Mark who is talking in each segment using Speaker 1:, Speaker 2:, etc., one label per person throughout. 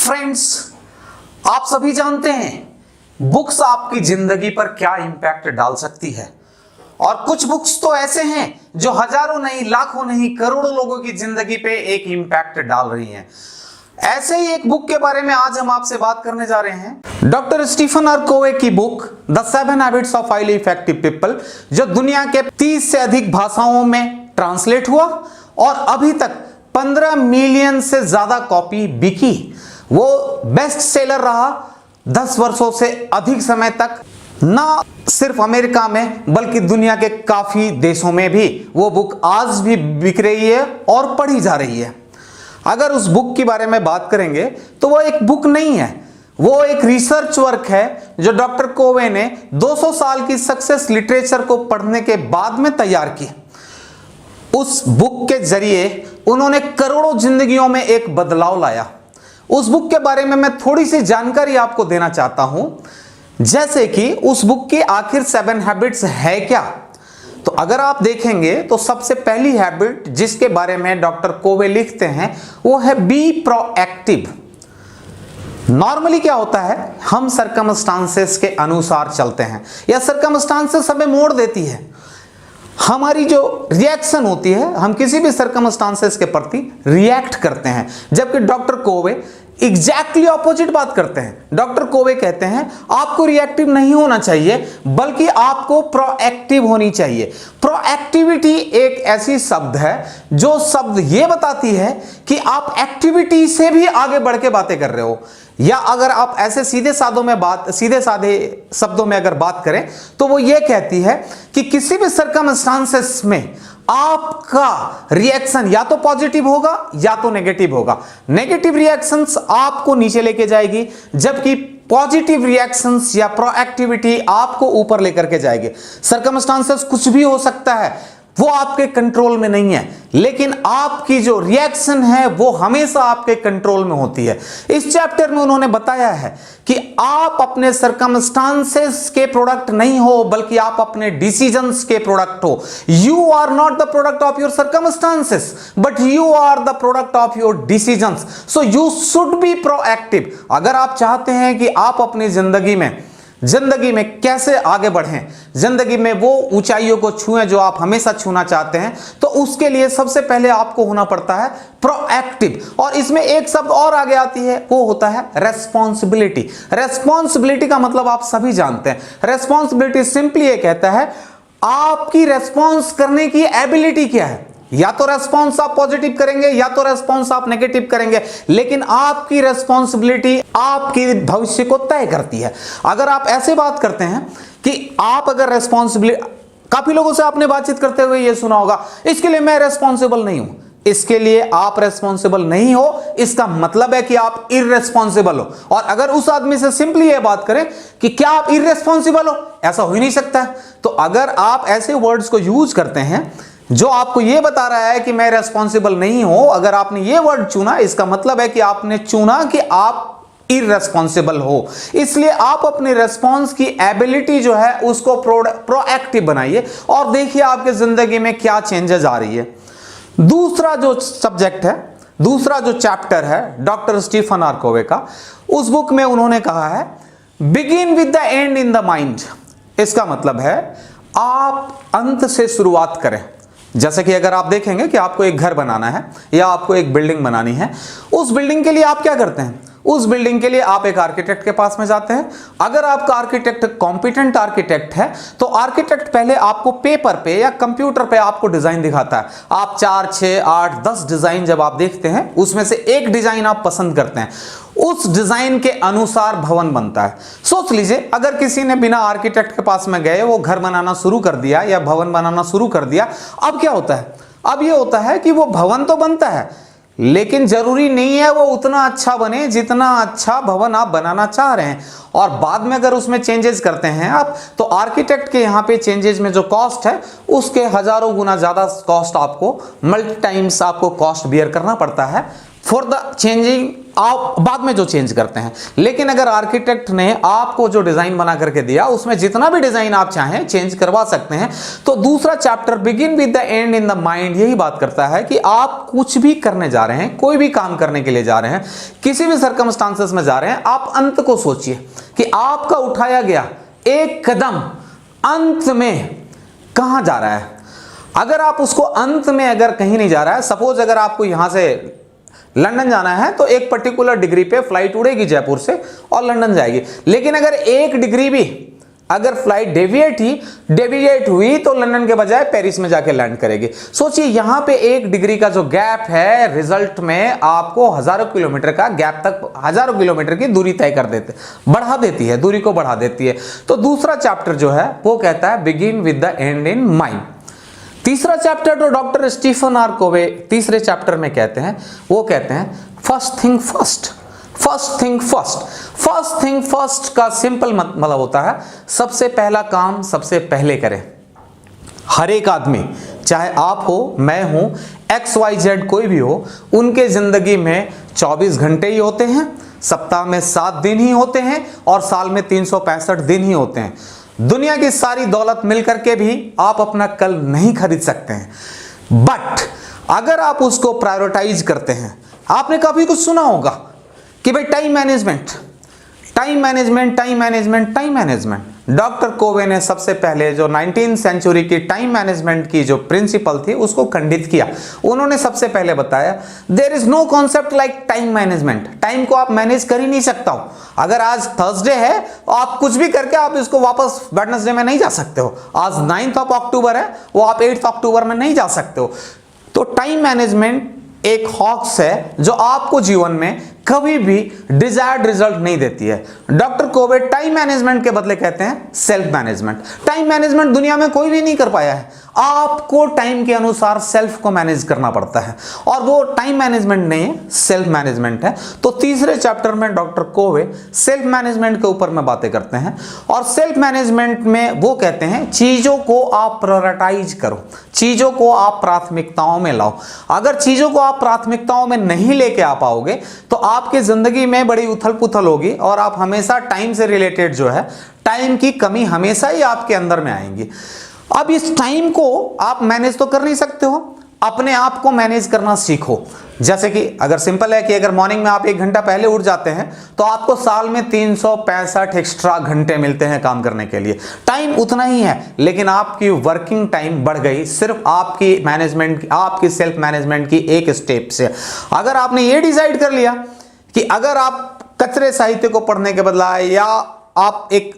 Speaker 1: Friends, आप सभी जानते हैं बुक्स आपकी जिंदगी पर क्या इंपैक्ट डाल सकती है। और कुछ बुक्स तो ऐसे हैं जो हजारों नहीं, लाखों नहीं, करोड़ों लोगों की जिंदगी पे एक इंपैक्ट डाल रही हैं। ऐसे ही एक बुक के बारे में आज हम आपसे बात करने जा रहे हैं। डॉक्टर स्टीफन आर कोवे की book the 7 habits of highly effective people, जो दुनिया के 30 से अधिक भाषाओं में ट्रांसलेट हुआ और अभी तक 15 मिलियन से ज्यादा कॉपी बिकी। वो बेस्ट सेलर रहा 10 वर्षों से अधिक समय तक, ना सिर्फ अमेरिका में बल्कि दुनिया के काफी देशों में भी वो बुक आज भी बिक रही है और पढ़ी जा रही है। अगर उस बुक के बारे में बात करेंगे तो वो एक बुक नहीं है, वो एक रिसर्च वर्क है जो डॉक्टर कोवे ने 200 साल की सक्सेस लिटरेचर को पढ़ने के बाद में तैयार की। उस बुक के जरिए उन्होंने करोड़ों जिंदगियों में एक बदलाव लाया। उस बुक के बारे में मैं थोड़ी सी जानकारी आपको देना चाहता हूं, जैसे कि उस बुक की आखिर 7 हैबिट्स है क्या। तो अगर आप देखेंगे तो सबसे पहली हैबिट जिसके बारे में डॉक्टर कोवे लिखते हैं वो है बी प्रोएक्टिव। नॉर्मली क्या होता है, हम सर्कमस्टांसेस के अनुसार चलते हैं या सर्कमस्टांसेस हमें मोड़ देती है। हमारी जो रिएक्शन होती है, हम किसी भी सर्कमस्टांसेस के प्रति रिएक्ट करते हैं, जबकि डॉक्टर कोवे एग्जैक्टली ऑपोजिट बात करते हैं। डॉक्टर कोवे कहते हैं आपको रिएक्टिव नहीं होना चाहिए बल्कि आपको प्रोएक्टिव होनी चाहिए। प्रोएक्टिविटी एक ऐसी शब्द है जो शब्द यह बताती है कि आप एक्टिविटी से भी आगे बढ़ के बातें कर रहे हो। या अगर आप ऐसे सीधे साधे शब्दों में अगर बात करें तो वो ये कहती है कि किसी भी सर्कमस्टांसेस में आपका रिएक्शन या तो पॉजिटिव होगा या तो नेगेटिव होगा। नेगेटिव रिएक्शंस आपको नीचे लेके जाएगी, जबकि पॉजिटिव रिएक्शंस या प्रोएक्टिविटी आपको ऊपर लेकर के जाएगी। सर्कमस्टांसेस कुछ भी हो सकता है, वो आपके कंट्रोल में नहीं है, लेकिन आपकी जो रिएक्शन है वो हमेशा आपके कंट्रोल में होती है। इस चैप्टर में उन्होंने बताया है कि आप अपने सर्कमस्टांसेस के प्रोडक्ट नहीं हो बल्कि आप अपने डिसीजंस के प्रोडक्ट हो। You are not the product of your circumstances but you are the product of your decisions. So you should be proactive. अगर आप चाहते हैं कि आप अपनी जिंदगी में कैसे आगे बढ़ें, जिंदगी में वो ऊंचाइयों को छुएं जो आप हमेशा छूना चाहते हैं, तो उसके लिए सबसे पहले आपको होना पड़ता है प्रोएक्टिव। और इसमें एक शब्द और आगे आती है, वो होता है रेस्पॉन्सिबिलिटी। रेस्पॉन्सिबिलिटी का मतलब आप सभी जानते हैं। रेस्पॉन्सिबिलिटी सिंपली ये कहता है आपकी रेस्पॉन्स करने की एबिलिटी क्या है। या तो रेस्पॉन्स आप पॉजिटिव करेंगे या तो रेस्पॉन्स आप नेगेटिव करेंगे, लेकिन आपकी रेस्पॉन्सिबिलिटी आपके भविष्य को तय करती है। अगर आप ऐसे बात करते हैं कि आप अगर रेस्पॉन्सिबिलिटी, काफी लोगों से आपने बातचीत करते हुए ये सुना होगा इसके लिए मैं रेस्पॉन्सिबल नहीं हूं। इसके लिए आप रेस्पॉन्सिबल नहीं हो, इसका मतलब है कि आप इररेस्पॉन्सिबल हो। और अगर उस आदमी से सिंपली ये बात करें कि क्या आप इररेस्पॉन्सिबल हो, ऐसा हो ही नहीं सकता है। तो अगर आप ऐसे वर्ड्स को यूज करते हैं जो आपको यह बता रहा है कि मैं रेस्पॉन्सिबल नहीं हूं, अगर आपने ये वर्ड चुना, इसका मतलब है कि आपने चुना कि आप इररेस्पॉन्सिबल हो। इसलिए आप अपनी रेस्पॉन्स की एबिलिटी जो है उसको प्रोएक्टिव बनाइए और देखिए आपके जिंदगी में क्या चेंजेस आ रही है। दूसरा जो सब्जेक्ट है, दूसरा जो चैप्टर है डॉक्टर स्टीफन आर कोवे का, उस बुक में उन्होंने कहा है begin with the and in the mind. इसका मतलब है आप अंत से शुरुआत करें। जैसे कि अगर आप देखेंगे कि आपको एक घर बनाना है या आपको एक बिल्डिंग बनानी है, उस बिल्डिंग के लिए आप क्या करते हैं, उस बिल्डिंग के लिए आप एक आर्किटेक्ट के पास में जाते हैं। अगर आपका आर्किटेक्ट कॉम्पिटेंट आर्किटेक्ट है तो आर्किटेक्ट पहले आपको पेपर पे या कंप्यूटर पे आपको डिजाइन दिखाता है। आप 4, 6, 8, 10 डिजाइन जब आप देखते हैं उसमें से एक डिजाइन आप पसंद करते हैं, उस डिजाइन के अनुसार भवन बनता है। सोच लीजिए अगर किसी ने बिना आर्किटेक्ट के पास में गए वो घर बनाना शुरू कर दिया या भवन बनाना शुरू कर दिया, अब क्या होता है, अब ये होता है कि वो भवन तो बनता है लेकिन जरूरी नहीं है वो उतना अच्छा बने जितना अच्छा भवन आप बनाना चाह रहे हैं। और बाद में अगर उसमें चेंजेस करते हैं आप, तो आर्किटेक्ट के यहाँ पे चेंजेस में जो कॉस्ट है उसके हजारों गुना ज्यादा कॉस्ट आपको, मल्टी टाइम्स आपको कॉस्ट बियर करना पड़ता है फॉर द चेंजिंग आप बाद में जो चेंज करते हैं। लेकिन अगर आर्किटेक्ट ने आपको जो डिजाइन बना करके दिया उसमें जितना भी डिजाइन आप चाहें चेंज करवा सकते हैं। तो दूसरा chapter begin with the and in the mind यही बात करता है कि आप कुछ भी करने जा रहे हैं, कोई भी काम करने के लिए जा रहे हैं, किसी भी सर्कमस्टांसेस में जा रहे हैं, आप अंत को सोचिए कि आपका उठाया गया एक कदम अंत में कहां जा रहा है। अगर आप उसको अंत में अगर कहीं नहीं जा रहा है, सपोज अगर आपको यहां से लंदन जाना है तो एक पर्टिकुलर डिग्री पे फ्लाइट उड़ेगी जयपुर से और लंदन जाएगी। लेकिन अगर एक डिग्री भी अगर फ्लाइट डेविएट हुई तो लंदन के बजाय पेरिस में जाके लैंड करेगी। सोचिए यहां पे एक डिग्री का जो गैप है रिजल्ट में आपको हजारों किलोमीटर का गैप तक, हजारों किलोमीटर की दूरी तय कर देते, बढ़ा देती है, दूरी को बढ़ा देती है। तो दूसरा चैप्टर जो है वो कहता है begin with the and in mind. तीसरा चैप्टर तो डॉक्टर स्टीफन आर कोवे तीसरे चैप्टर में कहते हैं, वो कहते हैं first thing first. First thing first, first thing first का सिंपल मतलब होता है सबसे पहला काम सबसे पहले करें। हर एक आदमी, चाहे आप हो, मैं हूं, XYZ कोई भी हो, उनके जिंदगी में 24 घंटे ही होते हैं, सप्ताह में 7 दिन ही होते हैं और साल में 365 दिन ही होते हैं। दुनिया की सारी दौलत मिलकर के भी आप अपना कल नहीं खरीद सकते हैं। बट अगर आप उसको प्रायोरिटाइज करते हैं, आपने कभी कुछ सुना होगा कि भाई time management, time management, time management, time management. Doctor Covey ने सबसे पहले जो 19वीं सेंचुरी की टाइम मैनेजमेंट की जो प्रिंसिपल थी उसको खंडित किया। उन्होंने सबसे पहले बताया there is no concept like time management. Time को आप मैनेज कर ही नहीं सकता हो। अगर आज थर्सडे है तो आप कुछ भी करके आप इसको वापस वेडनेसडे में नहीं जा सकते हो। आज 9 अक्टूबर है, वो आप 8 अक्टूबर में नहीं जा सकते हो। तो टाइम मैनेजमेंट एक हॉक्स है जो आपको जीवन में कभी भी डिजायर्ड रिजल्ट नहीं देती है। डॉक्टर कोवे टाइम मैनेजमेंट के बदले कहते हैं सेल्फ मैनेजमेंट। टाइम मैनेजमेंट दुनिया में कोई भी नहीं कर पाया है। आपको टाइम के अनुसार सेल्फ को मैनेज करना पड़ता है और वो टाइम मैनेजमेंट नहीं है, सेल्फ मैनेजमेंट है। तो तीसरे चैप्टर में डॉक्टर कोवे सेल्फ मैनेजमेंट के ऊपर में बातें करते हैं और सेल्फ मैनेजमेंट में वो कहते हैं चीजों को आप प्रायोरिटाइज करो, चीजों को आप प्राथमिकताओं में लाओ। अगर चीजों को आप प्राथमिकताओं में नहीं लेके आ पाओगे तो आपकी जिंदगी में बड़ी उथल पुथल होगी और आप हमेशा टाइम से रिलेटेड जो है टाइम की कमी हमेशा ही आपके अंदर में आएंगी। अब इस टाइम को आप मैनेज तो कर नहीं सकते हो, अपने आप को मैनेज करना सीखो। जैसे कि अगर सिंपल है कि अगर मॉर्निंग में आप 1 घंटा पहले उठ जाते हैं तो आपको साल में 365 एक्स्ट्रा घंटे मिलते हैं काम करने के लिए। टाइम उतना ही है लेकिन आपकी वर्किंग टाइम बढ़ गई सिर्फ आपकी मैनेजमेंट, आपकी सेल्फ मैनेजमेंट की एक स्टेप से। अगर आपने ये डिसाइड कर लिया कि अगर आप कचरे साहित्य को पढ़ने के बदला या आप एक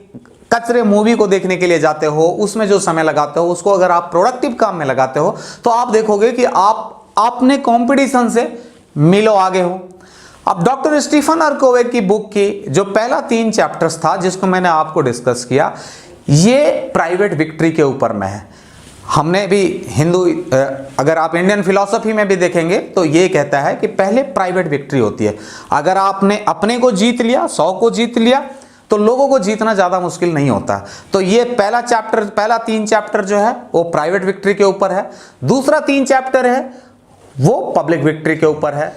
Speaker 1: कचरे मूवी को देखने के लिए जाते हो, उसमें जो समय लगाते हो उसको अगर आप प्रोडक्टिव काम में लगाते हो तो आप देखोगे कि आप अपने कंपटीशन से मीलों आगे हो। अब डॉक्टर स्टीफन आर कोवे की बुक की जो पहला 3 चैप्टर्स था जिसको मैंने आपको डिस्कस किया, ये प्राइवेट विक्ट्री के ऊपर में है। हमने भी हिंदू, अगर आप इंडियन फिलॉसफी में भी देखेंगे तो ये कहता है कि पहले प्राइवेट विक्ट्री होती है। अगर आपने अपने को जीत लिया, 100 को जीत लिया, तो लोगों को जीतना ज्यादा मुश्किल नहीं होता। तो ये पहला 3 चैप्टर जो है वो प्राइवेट विक्ट्री के ऊपर है। दूसरा 3 चैप्टर है वो पब्लिक विक्ट्री के ऊपर है।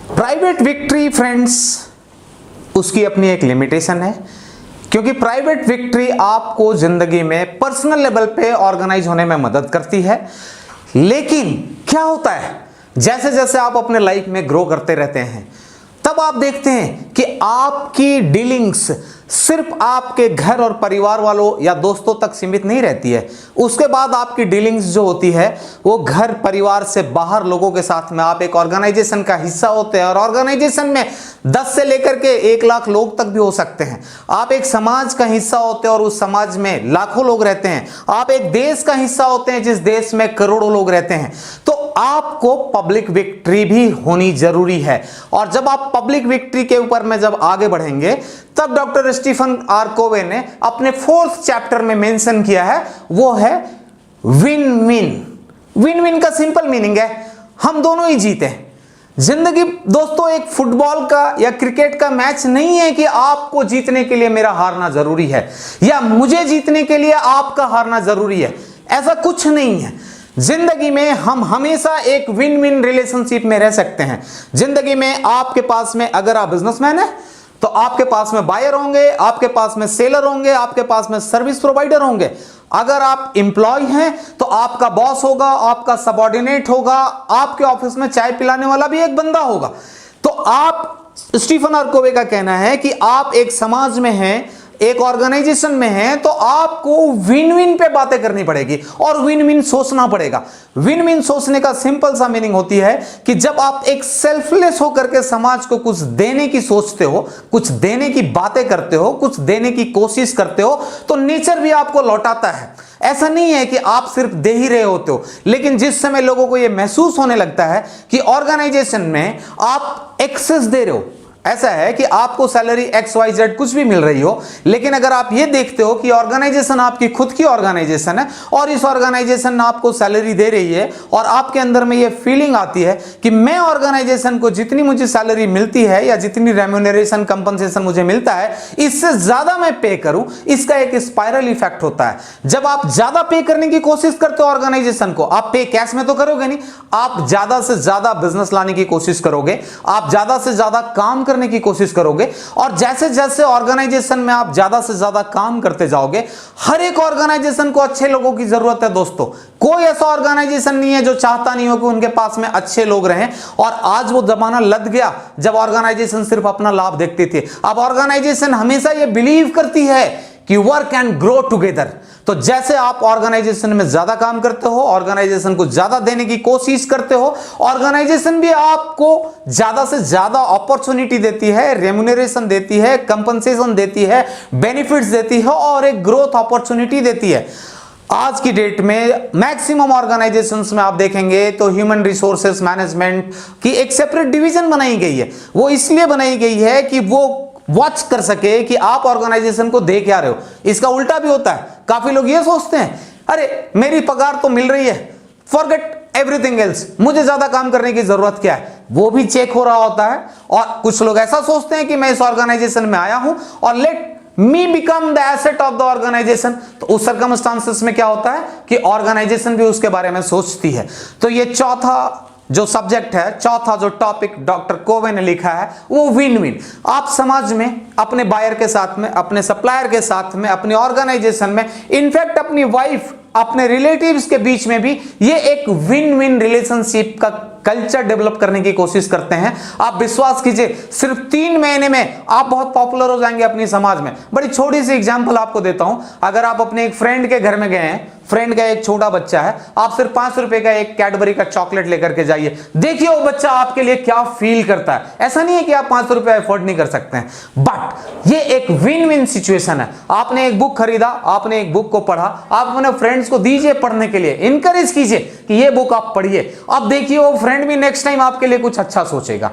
Speaker 1: प्राइवेट विक्ट्री फ्रेंड्स, उसकी अपनी एक लिमिटेशन है क्योंकि प्राइवेट विक्ट्री आपको जिंदगी में पर्सनल लेवल पे ऑर्गेनाइज होने में मदद करती है। लेकिन क्या होता है, जैसे जैसे आप अपने लाइफ में ग्रो करते रहते हैं तब आप देखते हैं कि आपकी डीलिंग्स सिर्फ आपके घर और परिवार वालों या दोस्तों तक सीमित नहीं रहती है। उसके बाद आपकी डीलिंग्स जो होती है वो घर परिवार से बाहर लोगों के साथ में, आप एक ऑर्गेनाइजेशन का हिस्सा होते हैं और ऑर्गेनाइजेशन में 10 से लेकर के 1 लाख लोग तक भी हो सकते हैं। आप एक समाज का हिस्सा होते हैं और उस समाज में लाखों लोग रहते हैं। आप एक देश का हिस्सा होते हैं जिस देश में करोड़ों लोग रहते हैं। तो आपको पब्लिक विक्ट्री भी होनी जरूरी है। और जब आप पब्लिक विक्ट्री के ऊपर में जब आगे बढ़ेंगे तब डॉक्टर स्टीफन आर कोवे ने अपने 4th चैप्टर में मेंशन किया है, वो है विन विन। विन विन का सिंपल मीनिंग है हम दोनों ही जीते। जिंदगी दोस्तों एक फुटबॉल का या क्रिकेट का मैच नहीं है कि आपको जीतने के लिए मेरा हारना जरूरी है या मुझे जीतने के लिए आपका हारना जरूरी है, ऐसा कुछ नहीं है। जिंदगी में हम हमेशा एक विन विन रिलेशनशिप में रह सकते हैं। जिंदगी में आपके पास में, अगर आप बिजनेसमैन हैं तो आपके पास में बायर होंगे, आपके पास में सेलर होंगे, आपके पास में सर्विस प्रोवाइडर होंगे। अगर आप एम्प्लॉय हैं तो आपका बॉस होगा, आपका सबऑर्डिनेट होगा, आपके ऑफिस में चाय पिलाने वाला भी एक बंदा होगा। तो आप, स्टीफन आर कोवे का कहना है कि आप एक समाज में हैं, एक ऑर्गेनाइजेशन में है, तो आपको विन विन पे बातें करनी पड़ेगी और विन विन सोचना पड़ेगा। विन विन सोचने का सिंपल सा मीनिंग होती है कि जब आप एक सेल्फलेस होकर के समाज को कुछ देने की सोचते हो, कुछ देने की बातें करते हो, कुछ देने की कोशिश करते हो, तो नेचर भी आपको लौटाता है। ऐसा नहीं है कि आप सिर्फ दे ही रहे होते हो, लेकिन जिस समय लोगों को यह महसूस होने लगता है कि ऑर्गेनाइजेशन में आप एक्सेस दे रहे हो, ऐसा है कि आपको सैलरी XYZ कुछ भी मिल रही हो, लेकिन अगर आप ये देखते हो कि ऑर्गेनाइजेशन आपकी खुद की ऑर्गेनाइजेशन है और इस ऑर्गेनाइजेशन आपको सैलरी दे रही है और आपके अंदर में ये फीलिंग आती है कि मैं ऑर्गेनाइजेशन को जितनी मुझे सैलरी मिलती है या जितनी रेम्यूनरेशन कंपनसेशन मुझे मिलता है, इससे ज्यादा मैं पे करूं, इसका एक स्पाइरल इफेक्ट होता है। जब आप ज्यादा पे करने की कोशिश करते हो ऑर्गेनाइजेशन को, आप पे कैश में तो करोगे नहीं, आप ज्यादा से ज्यादा बिजनेस लाने की कोशिश करोगे, आप ज्यादा से ज्यादा काम करने की कोशिश करोगे, और जैसे जैसे ऑर्गेनाइजेशन में आप ज्यादा से ज्यादा काम करते जाओगे, हर एक ऑर्गेनाइजेशन को अच्छे लोगों की जरूरत है दोस्तों। कोई ऐसा ऑर्गेनाइजेशन नहीं है जो चाहता नहीं हो कि उनके पास में अच्छे लोग रहें। और आज वो जमाना लद गया जब ऑर्गेनाइजेशन सिर्फ अपना लाभ देखती थी। अब ऑर्गेनाइजेशन हमेशा ये बिलीव करती है कि वर्क एंड ग्रो टुगेदर। तो जैसे आप ऑर्गेनाइजेशन में ज्यादा काम करते हो, ऑर्गेनाइजेशन को ज्यादा देने की कोशिश करते हो, ऑर्गेनाइजेशन भी आपको ज्यादा से ज्यादा अपॉर्चुनिटी देती है, रेम्यूनरेशन देती है, कंपनसेशन देती है, बेनिफिट्स देती है और एक ग्रोथ अपॉर्चुनिटी देती है। आज की डेट में मैक्सिमम ऑर्गेनाइजेशंस में आप देखेंगे तो ह्यूमन रिसोर्सेज मैनेजमेंट की एक सेपरेट डिवीजन बनाई गई है। वो इसलिए बनाई गई है कि वो वॉच कर सके कि आप ऑर्गेनाइजेशन को दे क्या रहे हो। इसका उल्टा भी होता है। काफी लोग ये सोचते हैं, अरे मेरी पगार तो मिल रही है, फॉरगेट एवरीथिंग एल्स, मुझे ज्यादा काम करने की जरूरत क्या है। वो भी चेक हो रहा होता है। और कुछ लोग ऐसा सोचते हैं कि मैं इस ऑर्गेनाइजेशन में आया हूं और let me become the asset of the organisation. तो उस सर्कमस्टांसेस में क्या होता है कि ऑर्गेनाइजेशन भी उसके बारे में सोचती है। तो ये चौथा जो सब्जेक्ट है, चौथा जो टॉपिक डॉक्टर कोवे ने लिखा है, वो विन विन। आप समाज में अपने बायर के साथ में, अपने सप्लायर के साथ में, अपने ऑर्गेनाइजेशन में, इनफैक्ट अपनी वाइफ, अपने रिलेटिव्स के बीच में भी ये एक विन विन रिलेशनशिप का कल्चर डेवलप करने की कोशिश करते हैं। आप विश्वास कीजिए, सिर्फ 3 महीने में आप बहुत पॉपुलर हो जाएंगे अपनी समाज में। बड़ी छोटी सी एग्जांपल आपको देता हूं। अगर आप अपने एक फ्रेंड के घर में गए हैं, फ्रेंड का एक छोटा बच्चा है, आप सिर्फ 5 रुपए का एक कैडबरी का चॉकलेट लेकर के जाइए, देखिए वो बच्चा आपके लिए क्या फील करता है। ऐसा नहीं है कि आप 5 रुपए अफोर्ड नहीं कर सकते हैं, बट ये एक विन विन सिचुएशन है। आपने एक बुक खरीदा, आपने एक बुक को पढ़ा, आप अपने फ्रेंड्स को दीजिए पढ़ने के लिए, इंकरेज कीजिए कि ये बुक आप पढ़िए। अब देखिए वो फ्रेंड भी नेक्स्ट टाइम आपके लिए कुछ अच्छा सोचेगा।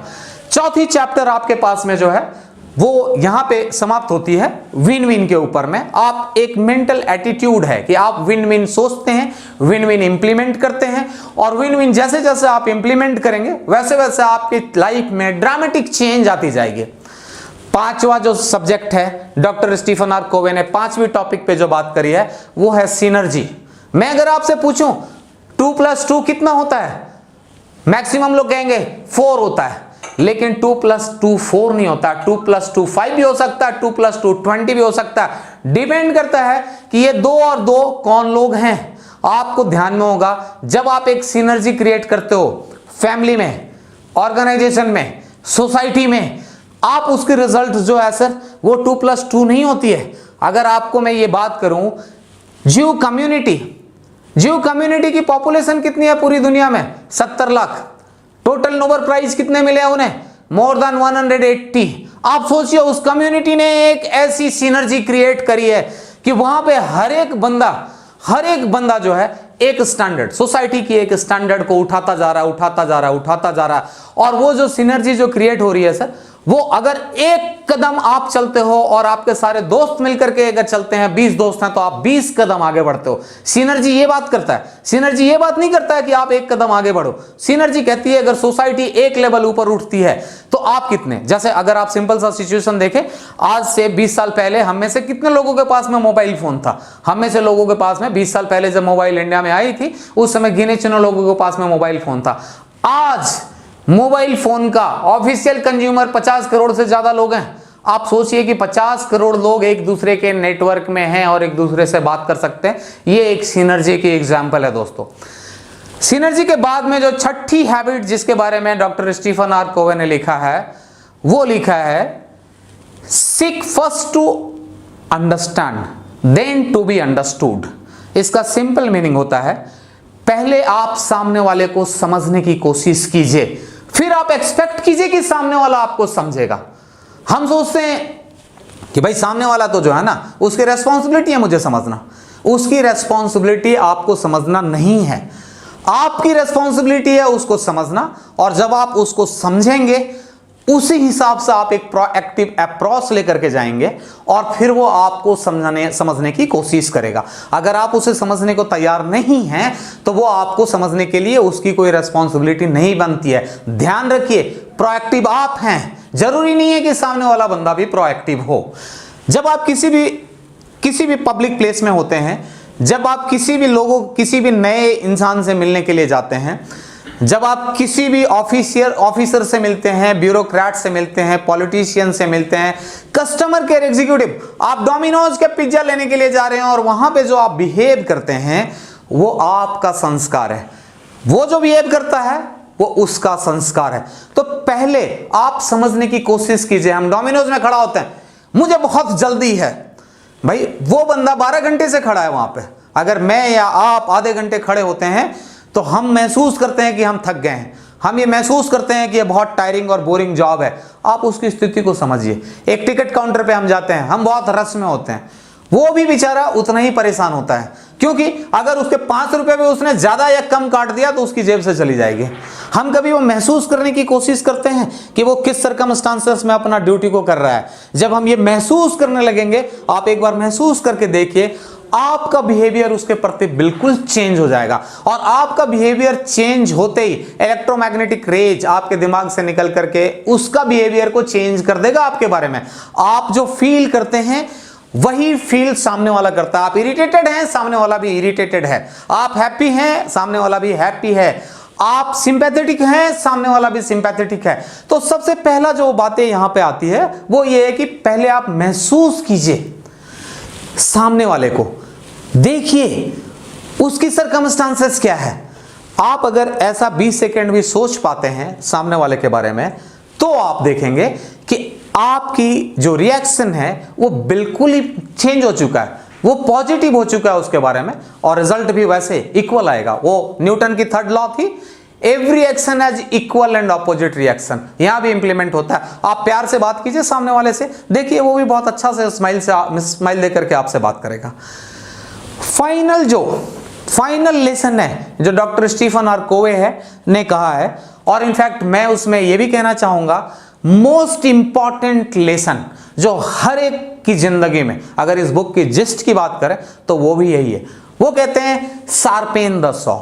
Speaker 1: चौथी चैप्टर आपके पास में जो है वो यहां पे समाप्त होती है विन विन के ऊपर में। आप एक मेंटल एटीट्यूड है कि आप विन विन सोचते हैं, विन विन इंप्लीमेंट करते हैं, और विन विन जैसे जैसे आप इंप्लीमेंट करेंगे वैसे वैसे आपकी लाइफ में ड्रामेटिक चेंज आती जाएगी। 5वां जो सब्जेक्ट है, डॉक्टर स्टीफन आर कोवे ने 5वीं टॉपिक पे जो बात करी है वो है सिनर्जी। मैं अगर आपसे पूछूं 2 + 2 कितना होता है, मैक्सिमम लोग कहेंगे 4 होता है, लेकिन 2 + 2 4 नहीं होता। 2 + 2 5 भी हो सकता है, 2 + 2 20 भी हो सकता है। डिपेंड करता है कि ये 2 और 2 कौन लोग हैं। आपको ध्यान में होगा, जब आप एक सिनर्जी क्रिएट करते हो फैमिली में, ऑर्गेनाइजेशन में, सोसाइटी में, आप उसके रिजल्ट जो है सर वो 2 + 2 नहीं होती है। अगर आपको मैं ये बात करूं, जीव कम्युनिटी की पॉपुलेशन कितनी है पूरी दुनिया में? 70 लाख। टोटल नोबेल प्राइज कितने मिले हैं उन्हें? More than 180। आप सोचिए उस कम्युनिटी ने एक ऐसी सिनर्जी क्रिएट करी है कि वहां पे हर एक बंदा जो है एक स्टैंडर्ड, सोसाइटी की एक स्टैंडर्ड को उठाता जा रहा है। और वो जो सिनर्जी जो क्रिएट हो रही है सर, वो अगर एक कदम आप चलते हो और आपके सारे दोस्त मिलकर के अगर चलते हैं, 20 दोस्त हैं तो आप 20 कदम आगे बढ़ते हो। सिनर्जी ये बात करता है, सिनर्जी ये बात नहीं करता है कि आप एक कदम आगे बढ़ो। सिनर्जी कहती है अगर सोसाइटी एक लेवल ऊपर उठती है तो आप कितने, जैसे अगर आप सिंपल सा सिचुएशन देखें, आज से 20 साल पहले हम में से कितने लोगों के पास में मोबाइल फोन था? हम में से लोगों के पास में 20 साल पहले जब मोबाइल इंडिया में आई थी उस समय गिने चुने लोगों के पास में मोबाइल फोन था। आज मोबाइल फोन का ऑफिशियल कंज्यूमर 50 करोड़ से ज्यादा लोग हैं। आप सोचिए कि 50 करोड़ लोग एक दूसरे के नेटवर्क में हैं और एक दूसरे से बात कर सकते हैं। ये एक सिनर्जी की एग्जांपल है दोस्तों। सिनर्जी के बाद में जो छठी हैबिट जिसके बारे में डॉक्टर स्टीफन आर कोवे ने लिखा है, वो लिखा है seek first to understand then to be understood. इसका सिंपल मीनिंग होता है पहले आप सामने वाले को समझने की कोशिश कीजिए, फिर आप एक्सपेक्ट कीजिए कि सामने वाला आपको समझेगा। हम सोचते हैं कि भाई सामने वाला तो जो है ना, उसकी रेस्पॉन्सिबिलिटी है मुझे समझना। उसकी रेस्पॉन्सिबिलिटी आपको समझना नहीं है, आपकी रेस्पॉन्सिबिलिटी है उसको समझना। और जब आप उसको समझेंगे उसी हिसाब से आप एक प्रोएक्टिव अप्रोच लेकर के जाएंगे और फिर वो आपको समझने की कोशिश करेगा। अगर आप उसे समझने को तैयार नहीं हैं तो वो आपको समझने के लिए उसकी कोई रेस्पॉन्सिबिलिटी नहीं बनती है। ध्यान रखिए, प्रोएक्टिव आप हैं, जरूरी नहीं है कि सामने वाला बंदा भी प्रोएक्टिव हो। जब आप किसी भी पब्लिक प्लेस में होते हैं, जब आप किसी भी नए इंसान से मिलने के लिए जाते हैं, जब आप किसी भी ऑफिसर से मिलते हैं, ब्यूरोक्रेट से मिलते हैं, पॉलिटिशियन से मिलते हैं, कस्टमर केयर एग्जीक्यूटिव, आप डोमिनोज के पिज्जा लेने के लिए जा रहे हैं और वहां पे जो आप बिहेव करते हैं वो आपका संस्कार है। वो जो बिहेव करता है वो उसका संस्कार है। तो पहले आप समझने की कोशिश कीजिए। हम डोमिनोज में खड़ा होते हैं, मुझे बहुत जल्दी है, भाई वो बंदा 12 घंटे से खड़ा है वहां पे। अगर मैं या आप आधे घंटे खड़े होते हैं तो हम महसूस करते हैं कि हम थक गए हैं, हम ये महसूस करते हैं कि ये बहुत टायरिंग और बोरिंग जॉब है। आप उसकी स्थिति को समझिए। एक टिकट काउंटर पे हम जाते हैं, हम बहुत रश में होते हैं, वो भी बेचारा उतना ही परेशान होता है, क्योंकि अगर उसके 5 रुपए में उसने ज्यादा या कम काट दिया तो उसकी जेब से चली जाएगी। हम कभी वो महसूस करने की कोशिश करते हैं कि वो किस सर्कमस्टांसेस में अपना ड्यूटी को कर रहा है। जब हम ये महसूस करने लगेंगे, आप एक बार महसूस करके देखिए, आपका बिहेवियर उसके प्रति बिल्कुल चेंज हो जाएगा। और आपका बिहेवियर चेंज होते ही इलेक्ट्रोमैग्नेटिक रेज आपके दिमाग से निकल करके उसका बिहेवियर को चेंज कर देगा आपके बारे में। आप जो फील करते हैं वही फील सामने वाला करता है। आप इरिटेटेड हैं, सामने वाला भी इरिटेटेड है। आप हैप्पी हैं, सामने वाला भी हैप्पी है। आप सिंपैथेटिक हैं, सामने वाला भी सिंपैथेटिक है। तो सबसे पहला जो बातें यहां पे आती है वो ये है कि पहले आप महसूस कीजिए सामने वाले को, देखिए उसकी सर्कमस्टांसेस क्या है। आप अगर ऐसा 20 सेकंड भी सोच पाते हैं सामने वाले के बारे में तो आप देखेंगे कि आपकी जो रिएक्शन है वो बिल्कुल ही चेंज हो चुका है, वो पॉजिटिव हो चुका है उसके बारे में, और रिजल्ट भी वैसे इक्वल आएगा। वो न्यूटन की 3rd लॉ थी, every action has equal and opposite reaction, यहां भी इंप्लीमेंट होता है। आप प्यार से बात कीजिए सामने वाले से, देखिए वो भी बहुत अच्छा से स्माइल देकर के आपसे बात करेगा। फाइनल लेसन है जो डॉक्टर स्टीफन आर कोवे ने कहा है, और इनफैक्ट मैं उसमें यह भी कहना चाहूंगा मोस्ट इंपॉर्टेंट लेसन जो हर एक की जिंदगी में, अगर इस बुक की जिस्ट की बात करें तो वो भी यही है। वो कहते हैं शार्पेन द सॉ,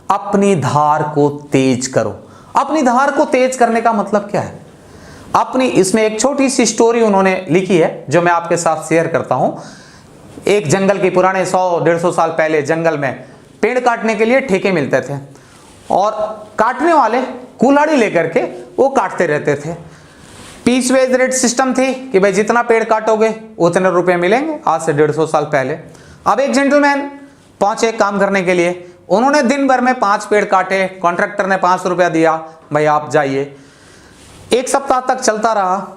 Speaker 1: अपनी धार को तेज करो। अपनी धार को तेज करने का मतलब क्या है? इसमें एक छोटी सी स्टोरी उन्होंने लिखी है जो मैं आपके साथ शेयर करता हूं। एक जंगल के पुराने 100-150 साल पहले जंगल में पेड़ काटने के लिए ठेके मिलते थे, और काटने वाले कुल्हाड़ी लेकर के वो काटते रहते थे। पीस वेज रेट सिस्टम थी कि भाई जितना पेड़ काटोगे उतने रुपए मिलेंगे, आज से 150 साल पहले। अब एक जेंटलमैन पहुंचे काम करने के लिए, उन्होंने दिन भर में 5 पेड़ काटे, कॉन्ट्रैक्टर ने 5 रुपया दिया, भाई आप जाइए। 1 सप्ताह तक चलता रहा।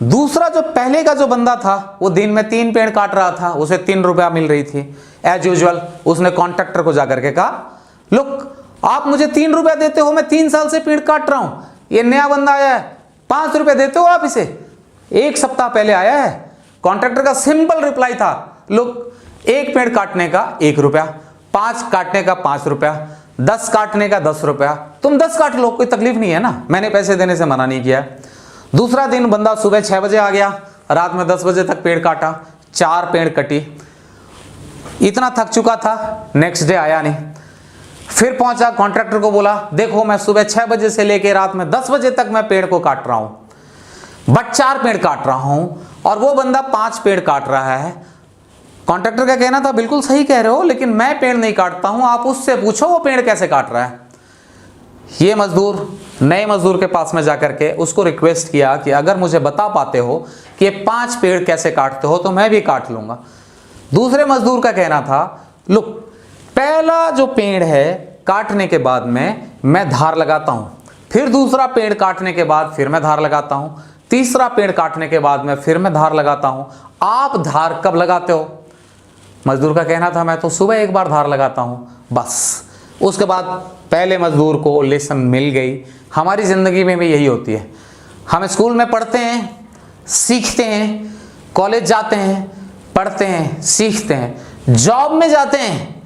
Speaker 1: दूसरा जो पहले का जो बंदा था वो दिन में 3 पेड़ काट रहा था, उसे 3 रुपया मिल रही थी। एज यूजुअल उसने कॉन्ट्रैक्टर को जाकर के कहा, लुक आप मुझे 3 रुपया देते हो, मैं 3 साल से पेड़ काट रहा हूं, ये नया बंदा आया है, 5 रुपए देते हो आप इसे? 1 सप्ताह पहले आया है। कॉन्ट्रैक्टर का सिंपल रिप्लाई था, लुक 1 पेड़ काटने का 1 रुपया, 5 काटने का 5 रुपया, 10 काटने का 10 रुपया, तुम 10 काट लो, कोई तकलीफ नहीं है ना, मैंने पैसे देने से मना नहीं किया। दूसरा दिन बंदा सुबह 6 बजे आ गया, रात में 10 बजे तक पेड़ काटा, 4 पेड़ कटी, इतना थक चुका था, नेक्स्ट डे आया नहीं। फिर पहुंचा, कॉन्ट्रैक्टर को बोला देखो मैं सुबह 6 बजे से लेकर रात में 10 बजे तक मैं पेड़ को काट रहा हूं, बट 4 पेड़ काट रहा हूं और वो बंदा 5 पेड़ काट रहा है। कॉन्ट्रैक्टर का कहना था बिल्कुल सही कह रहे हो, लेकिन मैं पेड़ नहीं काटता हूं, आप उससे पूछो वो पेड़ कैसे काट रहा है। ये मजदूर नए मजदूर के पास में जाकर के उसको रिक्वेस्ट किया कि अगर मुझे बता पाते हो कि ये 5 पेड़ कैसे काटते हो तो मैं भी काट लूंगा। दूसरे मजदूर का कहना था लुक, पहला जो पेड़ है काटने के बाद में मैं धार लगाता हूं, फिर दूसरा पेड़ काटने के बाद फिर मैं धार लगाता हूं, तीसरा पेड़ काटने के बाद में फिर मैं धार लगाता हूं, आप धार कब लगाते हो? मजदूर का कहना था मैं तो सुबह एक बार धार लगाता हूं, बस। उसके बाद पहले मजदूर को लेसन मिल गई। हमारी जिंदगी में भी यही होती है, हम स्कूल में पढ़ते हैं, सीखते हैं, कॉलेज जाते हैं, पढ़ते हैं, सीखते हैं, जॉब में जाते हैं,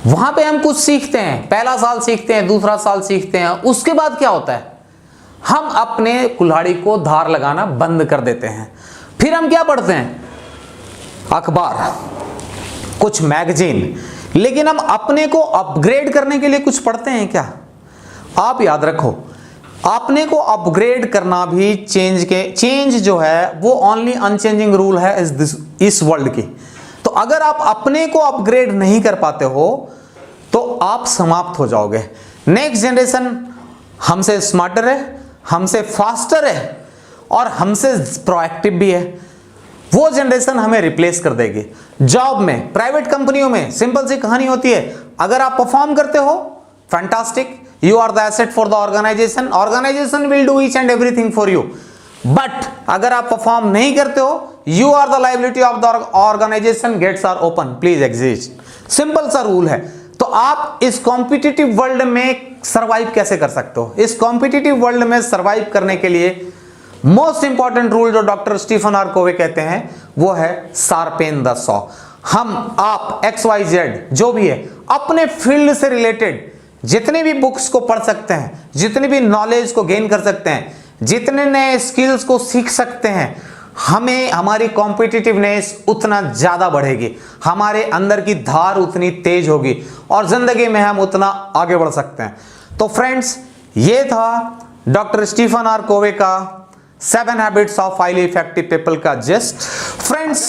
Speaker 1: वहां पे हम कुछ सीखते हैं, पहला साल सीखते हैं, दूसरा साल सीखते हैं, उसके बाद क्या होता है, हम अपने कुल्हाड़ी को धार लगाना बंद कर देते हैं। फिर हम क्या पढ़ते हैं, अखबार, कुछ मैगजीन, लेकिन हम अपने को अपग्रेड करने के लिए कुछ पढ़ते हैं क्या? आप याद रखो, अपने को अपग्रेड करना भी चेंज जो है वो ओनली अनचेंजिंग रूल है इस वर्ल्ड की। तो अगर आप अपने को अपग्रेड नहीं कर पाते हो तो आप समाप्त हो जाओगे। नेक्स्ट जनरेशन हमसे स्मार्टर है, हमसे फास्टर है और हमसे प्रोएक्टिव भी है। वो जनरेशन हमें रिप्लेस कर देगी। जॉब में, प्राइवेट कंपनियों में सिंपल सी कहानी होती है, अगर आप परफॉर्म करते हो fantastic, you are the asset for the organisation, organisation will do each and everything for you. But अगर आप परफॉर्म नहीं करते हो, you are the liability of the organisation, gates are open, please exist. Simple सा rule है। तो आप इस कॉम्पिटिटिव वर्ल्ड में सर्वाइव कैसे कर सकते हो? इस कॉम्पिटिटिव वर्ल्ड में सर्वाइव करने के लिए मोस्ट इंपॉर्टेंट रूल जो डॉक्टर स्टीफन आर कोवे कहते हैं वो है शार्पेन द सॉ। हम, आप, XYZ जो भी है, अपने फील्ड से रिलेटेड जितने भी बुक्स को पढ़ सकते हैं, जितनी भी नॉलेज को गेन कर सकते हैं, जितने नए स्किल्स को सीख सकते हैं, हमें हमारी कॉम्पिटिटिवनेस उतना ज्यादा बढ़ेगी, हमारे अंदर की धार उतनी तेज होगी और जिंदगी में हम उतना आगे बढ़ सकते हैं। तो फ्रेंड्स, ये था डॉक्टर स्टीफन आर कोवे का 7 habits of highly effective people का जेस्ट। फ्रेंड्स,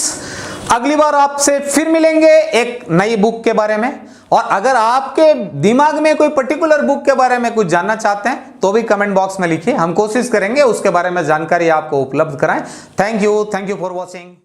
Speaker 1: अगली बार आपसे फिर मिलेंगे एक नई बुक के बारे में, और अगर आपके दिमाग में कोई पर्टिकुलर बुक के बारे में कुछ जानना चाहते हैं तो भी कमेंट बॉक्स में लिखिए, हम कोशिश करेंगे उसके बारे में जानकारी आपको उपलब्ध कराएं। Thank you for watching.